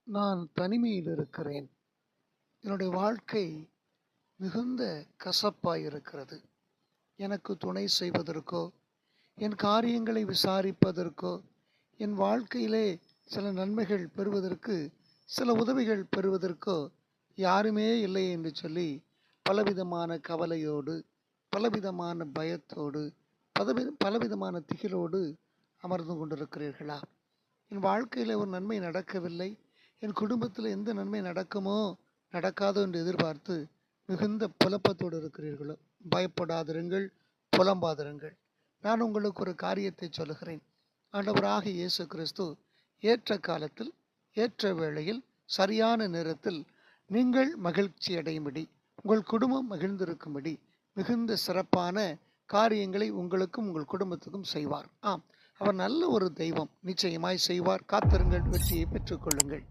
நான் தனிமையில் இருக்கிறேன். என்னுடைய வாழ்க்கை மிகுந்த கசப்பாய் இருக்கிறது. எனக்கு துணை செய்வதற்கோ, என் காரியங்களை விசாரிப்பதற்கோ, என் வாழ்க்கையிலே சில நன்மைகள் பெறுவதற்கு, சில உதவிகள் பெறுவதற்கோ யாருமே இல்லை என்று சொல்லி பலவிதமான கவலையோடு, பலவிதமான பயத்தோடு, பலவிதமான திகிலோடு அமர்ந்து கொண்டிருக்கிறீர்களா? என் வாழ்க்கையில் ஒரு நன்மை நடக்கவில்லை, என் குடும்பத்தில் எந்த நன்மை நடக்குமோ நடக்காதோ என்று எதிர்பார்த்து மிகுந்த புலப்பத்தோடு இருக்கிறீர்களோ? பயப்படாதிருங்கள், புலம்பாதிருங்கள். நான் உங்களுக்கு ஒரு காரியத்தை சொல்லுகிறேன். ஆண்டவராக இயேசு கிறிஸ்து ஏற்ற காலத்தில், ஏற்ற வேளையில், சரியான நேரத்தில் நீங்கள் மகிழ்ச்சி அடையும்படி, உங்கள் குடும்பம் மகிழ்ந்திருக்கும்படி மிகுந்த சிறப்பான காரியங்களை உங்களுக்கும் உங்கள் குடும்பத்துக்கும் செய்வார். ஆம், அவர் நல்ல ஒரு தெய்வம். நிச்சயமாய் செய்வார். காத்திருங்கள், வெற்றியை பெற்றுக்கொள்ளுங்கள்.